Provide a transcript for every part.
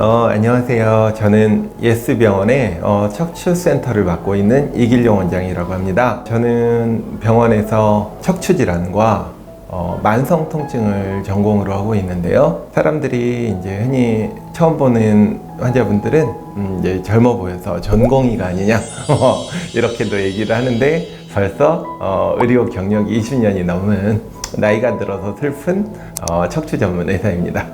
안녕하세요. 저는 예스병원의 척추센터를 맡고 있는 이길용 원장이라고 합니다. 저는 병원에서 척추질환과 만성 통증을 전공으로 하고 있는데요. 사람들이 이제 흔히 처음 보는 환자분들은 이제 젊어 보여서 전공의가 아니냐 이렇게도 얘기를 하는데 벌써 의료 경력이 20년이 넘은 나이가 들어서 슬픈 척추 전문 의사입니다.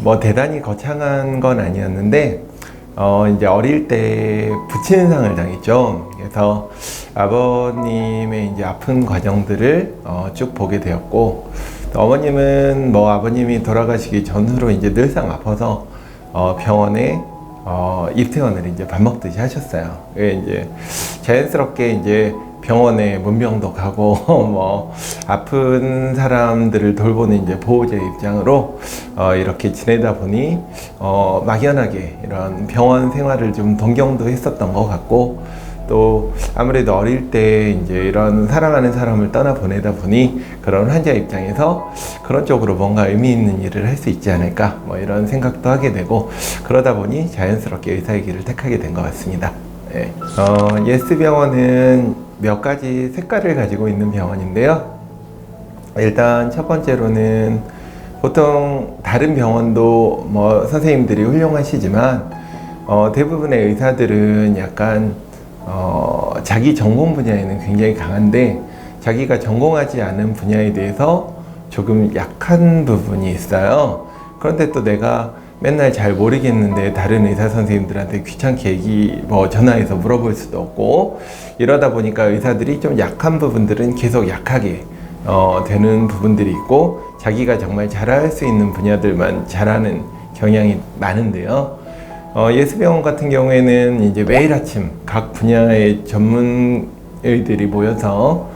뭐 대단히 거창한 건 아니었는데 이제 어릴 때 부친상을 당했죠. 그래서 아버님의 이제 아픈 과정들을 쭉 보게 되었고, 또 어머님은 뭐 아버님이 돌아가시기 전후로 이제 늘상 아파서 병원에 입퇴원을 이제 밥 먹듯이 하셨어요. 이제 자연스럽게 이제 병원에 문병도 가고 뭐 아픈 사람들을 돌보는 이제 보호자 입장으로 이렇게 지내다 보니 막연하게 이런 병원 생활을 좀 동경도 했었던 것 같고, 또 아무래도 어릴 때 이제 이런 사랑하는 사람을 떠나 보내다 보니 그런 환자 입장에서 그런 쪽으로 뭔가 의미 있는 일을 할 수 있지 않을까 뭐 이런 생각도 하게 되고, 그러다 보니 자연스럽게 의사의 길을 택하게 된 것 같습니다. 네. 예스병원은 몇 가지 색깔을 가지고 있는 병원인데요. 일단 첫 번째로는 보통 다른 병원도 뭐 선생님들이 훌륭하시지만 대부분의 의사들은 약간 자기 전공 분야에는 굉장히 강한데 자기가 전공하지 않은 분야에 대해서 조금 약한 부분이 있어요. 그런데 또 내가 맨날 잘 모르겠는데 다른 의사 선생님들한테 귀찮게 전화해서 물어볼 수도 없고, 이러다 보니까 의사들이 좀 약한 부분들은 계속 약하게 되는 부분들이 있고, 자기가 정말 잘할 수 있는 분야들만 잘하는 경향이 많은데요. 예스병원 같은 경우에는 이제 매일 아침 각 분야의 전문의들이 모여서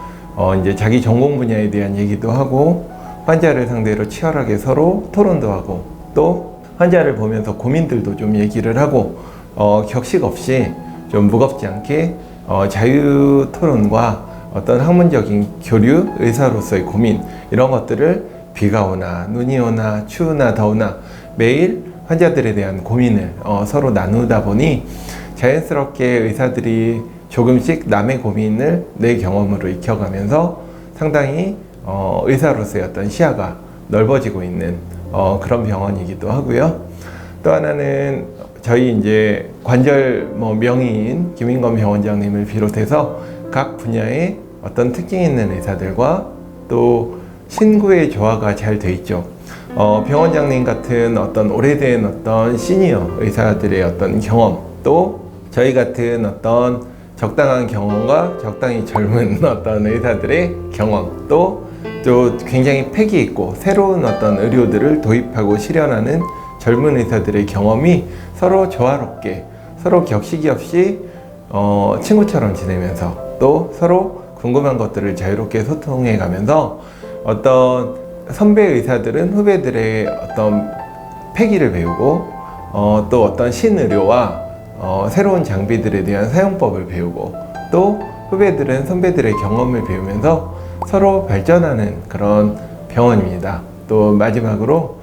이제 자기 전공 분야에 대한 얘기도 하고, 환자를 상대로 치열하게 서로 토론도 하고, 또 환자를 보면서 고민들도 좀 얘기를 하고, 격식 없이 좀 무겁지 않게 자유 토론과 어떤 학문적인 교류, 의사로서의 고민, 이런 것들을 비가 오나 눈이 오나 추우나 더우나 매일 환자들에 대한 고민을 서로 나누다 보니 자연스럽게 의사들이 조금씩 남의 고민을 내 경험으로 익혀가면서 상당히 의사로서의 어떤 시야가 넓어지고 있는 그런 병원이기도 하고요. 또 하나는 저희 이제 관절 명의인 김인건 병원장님을 비롯해서 각 분야의 어떤 특징 있는 의사들과 또 신구의 조화가 잘 돼 있죠. 병원장님 같은 어떤 오래된 어떤 시니어 의사들의 어떤 경험, 또 저희 같은 어떤 적당한 경험과 적당히 젊은 어떤 의사들의 경험, 또 굉장히 패기 있고 새로운 어떤 의료들을 도입하고 실현하는 젊은 의사들의 경험이 서로 조화롭게, 서로 격식이 없이 친구처럼 지내면서 또 서로 궁금한 것들을 자유롭게 소통해 가면서 어떤 선배 의사들은 후배들의 어떤 패기를 배우고 또 어떤 신의료와 새로운 장비들에 대한 사용법을 배우고, 또 후배들은 선배들의 경험을 배우면서 서로 발전하는 그런 병원입니다. 또 마지막으로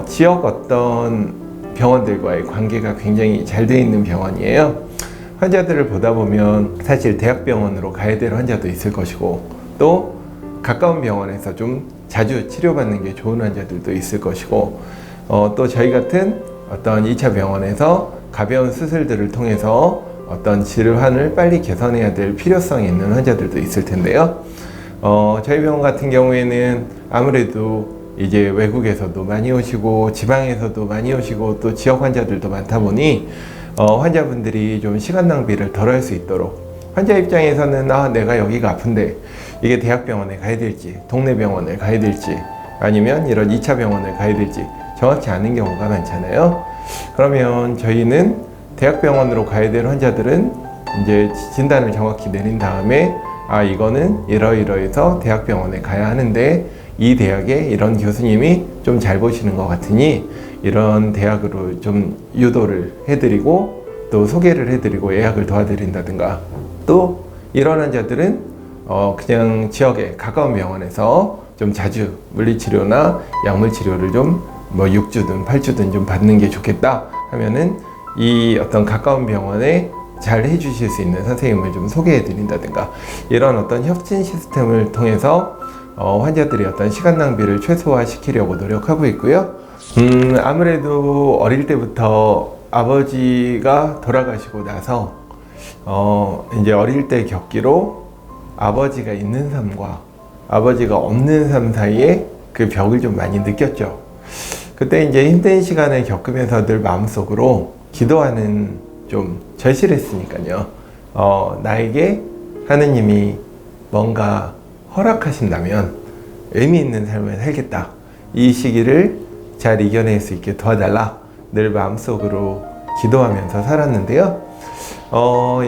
지역 어떤 병원들과의 관계가 굉장히 잘 되어 있는 병원이에요. 환자들을 보다 보면 사실 대학병원으로 가야 될 환자도 있을 것이고, 또 가까운 병원에서 좀 자주 치료받는 게 좋은 환자들도 있을 것이고, 또 저희 같은 어떤 2차 병원에서 가벼운 수술들을 통해서 어떤 질환을 빨리 개선해야 될 필요성이 있는 환자들도 있을 텐데요. 저희 병원 같은 경우에는 아무래도 이제 외국에서도 많이 오시고 지방에서도 많이 오시고 또 지역 환자들도 많다 보니 환자분들이 좀 시간 낭비를 덜 할 수 있도록, 환자 입장에서는 내가 여기가 아픈데 이게 대학병원에 가야 될지 동네 병원을 가야 될지 아니면 이런 2차 병원을 가야 될지 정확히 아는 경우가 많잖아요. 그러면 저희는 대학병원으로 가야 될 환자들은 이제 진단을 정확히 내린 다음에 이거는 이러이러해서 대학병원에 가야 하는데 이 대학에 이런 교수님이 좀 잘 보시는 것 같으니 이런 대학으로 좀 유도를 해드리고 또 소개를 해드리고 예약을 도와드린다든가, 또 이런 환자들은 그냥 지역에 가까운 병원에서 좀 자주 물리치료나 약물치료를 좀 뭐 6주든 8주든 좀 받는 게 좋겠다 하면은 이 어떤 가까운 병원에 잘 해주실 수 있는 선생님을 좀 소개해 드린다든가 이런 어떤 협진 시스템을 통해서 환자들이 어떤 시간 낭비를 최소화시키려고 노력하고 있고요. 아무래도 어릴 때부터 아버지가 돌아가시고 나서 이제 어릴 때 겪기로 아버지가 있는 삶과 아버지가 없는 삶 사이에 그 벽을 좀 많이 느꼈죠. 그때 이제 힘든 시간을 겪으면서 늘 마음속으로 기도하는 좀 절실했으니까요. 나에게 하느님이 뭔가 허락하신다면 의미 있는 삶을 살겠다. 이 시기를 잘 이겨낼 수 있게 도와달라. 늘 마음속으로 기도하면서 살았는데요.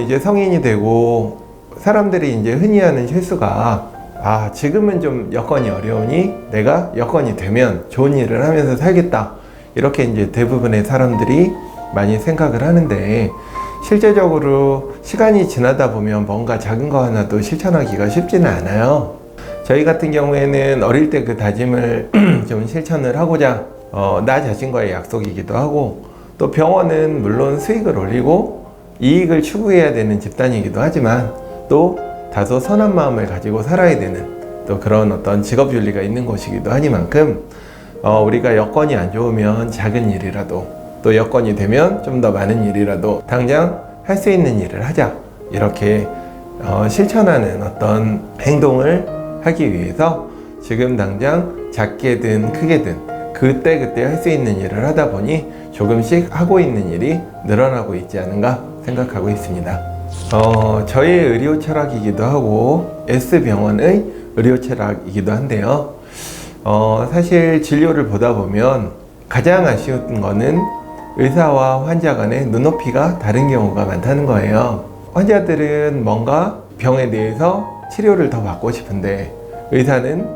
이제 성인이 되고 사람들이 이제 흔히 하는 실수가 지금은 좀 여건이 어려우니 내가 여건이 되면 좋은 일을 하면서 살겠다. 이렇게 이제 대부분의 사람들이 많이 생각을 하는데 실제적으로 시간이 지나다 보면 뭔가 작은 거 하나도 실천하기가 쉽지는 않아요. 저희 같은 경우에는 어릴 때 그 다짐을 좀 실천을 하고자 나 자신과의 약속이기도 하고 또 병원은 물론 수익을 올리고 이익을 추구해야 되는 집단이기도 하지만 또 다소 선한 마음을 가지고 살아야 되는 또 그런 어떤 직업윤리가 있는 곳이기도 하니만큼 우리가 여건이 안 좋으면 작은 일이라도 또 여건이 되면 좀 더 많은 일이라도 당장 할 수 있는 일을 하자 이렇게 실천하는 어떤 행동을 하기 위해서 지금 당장 작게든 크게든 그때그때 할 수 있는 일을 하다 보니 조금씩 하고 있는 일이 늘어나고 있지 않은가 생각하고 있습니다. 저의 의료 철학이기도 하고 S병원의 의료 철학이기도 한데요. 사실 진료를 보다 보면 가장 아쉬운 거는 의사와 환자 간의 눈높이가 다른 경우가 많다는 거예요. 환자들은 뭔가 병에 대해서 치료를 더 받고 싶은데 의사는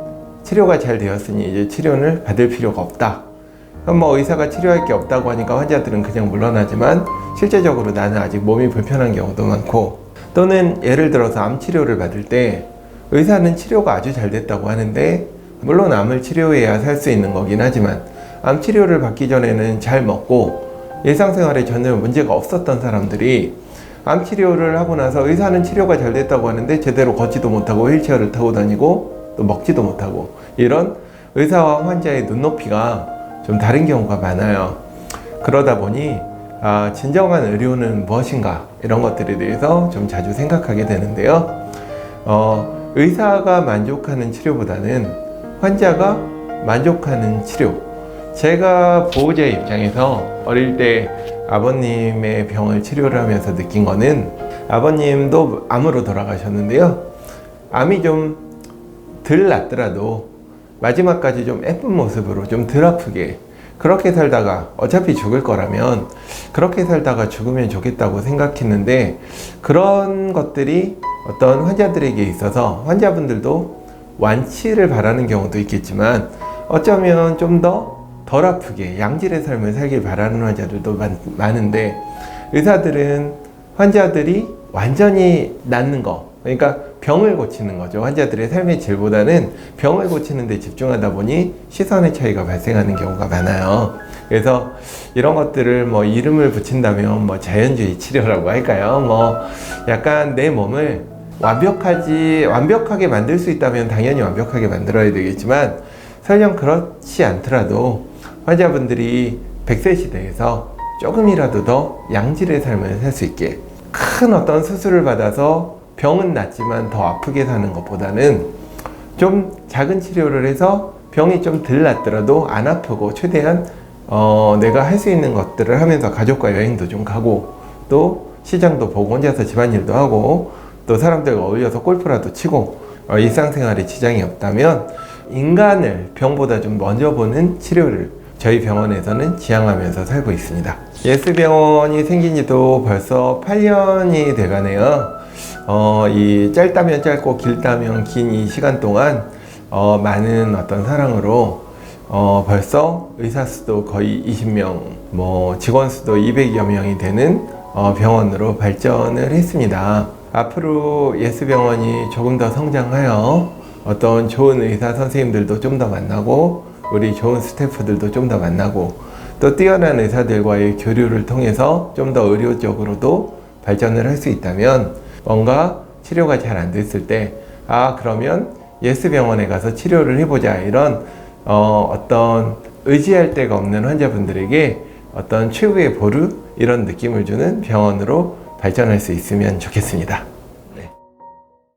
치료가 잘 되었으니 이제 치료를 받을 필요가 없다. 그럼 뭐 의사가 치료할 게 없다고 하니까 환자들은 그냥 물러나지만 실제적으로 나는 아직 몸이 불편한 경우도 많고 또는 예를 들어서 암 치료를 받을 때 의사는 치료가 아주 잘 됐다고 하는데 물론 암을 치료해야 살 수 있는 거긴 하지만 암 치료를 받기 전에는 잘 먹고 일상생활에 전혀 문제가 없었던 사람들이 암 치료를 하고 나서 의사는 치료가 잘 됐다고 하는데 제대로 걷지도 못하고 휠체어를 타고 다니고 또 먹지도 못하고 이런 의사와 환자의 눈높이가 좀 다른 경우가 많아요. 그러다 보니 진정한 의료는 무엇인가 이런 것들에 대해서 좀 자주 생각하게 되는데요. 의사가 만족하는 치료보다는 환자가 만족하는 치료. 제가 보호자의 입장에서 어릴 때 아버님의 병을 치료를 하면서 느낀 거는 아버님도 암으로 돌아가셨는데요. 암이 좀 덜 낫더라도 마지막까지 좀 예쁜 모습으로 좀 덜 아프게 그렇게 살다가 어차피 죽을 거라면 그렇게 살다가 죽으면 좋겠다고 생각했는데 그런 것들이 어떤 환자들에게 있어서 환자분들도 완치를 바라는 경우도 있겠지만 어쩌면 좀 더 덜 아프게 양질의 삶을 살길 바라는 환자들도 많은데 의사들은 환자들이 완전히 낫는 거 그러니까 병을 고치는 거죠. 환자들의 삶의 질보다는 병을 고치는 데 집중하다 보니 시선의 차이가 발생하는 경우가 많아요. 그래서 이런 것들을 뭐 이름을 붙인다면 뭐 자연주의 치료라고 할까요? 뭐 약간 내 몸을 완벽하게 만들 수 있다면 당연히 완벽하게 만들어야 되겠지만 설령 그렇지 않더라도 환자분들이 100세 시대에서 조금이라도 더 양질의 삶을 살 수 있게 큰 어떤 수술을 받아서 병은 낫지만 더 아프게 사는 것보다는 좀 작은 치료를 해서 병이 좀 덜 낫더라도 안 아프고 최대한 내가 할 수 있는 것들을 하면서 가족과 여행도 좀 가고 또 시장도 보고 혼자서 집안일도 하고 또 사람들과 어울려서 골프라도 치고 일상생활에 지장이 없다면 인간을 병보다 좀 먼저 보는 치료를 저희 병원에서는 지향하면서 살고 있습니다. 예스병원이 생긴 지도 벌써 8년이 돼가네요. 이 짧다면 짧고 길다면 긴 이 시간 동안 많은 어떤 사랑으로 벌써 의사 수도 거의 20명, 뭐 직원 수도 200여 명이 되는 병원으로 발전을 했습니다. 앞으로 예스병원이 조금 더 성장하여 어떤 좋은 의사 선생님들도 좀 더 만나고 우리 좋은 스태프들도 좀 더 만나고 또 뛰어난 의사들과의 교류를 통해서 좀 더 의료적으로도 발전을 할 수 있다면 뭔가 치료가 잘 안 됐을 때 그러면 예스병원에 가서 치료를 해보자 이런 어떤 의지할 데가 없는 환자분들에게 어떤 최후의 보루 이런 느낌을 주는 병원으로 발전할 수 있으면 좋겠습니다.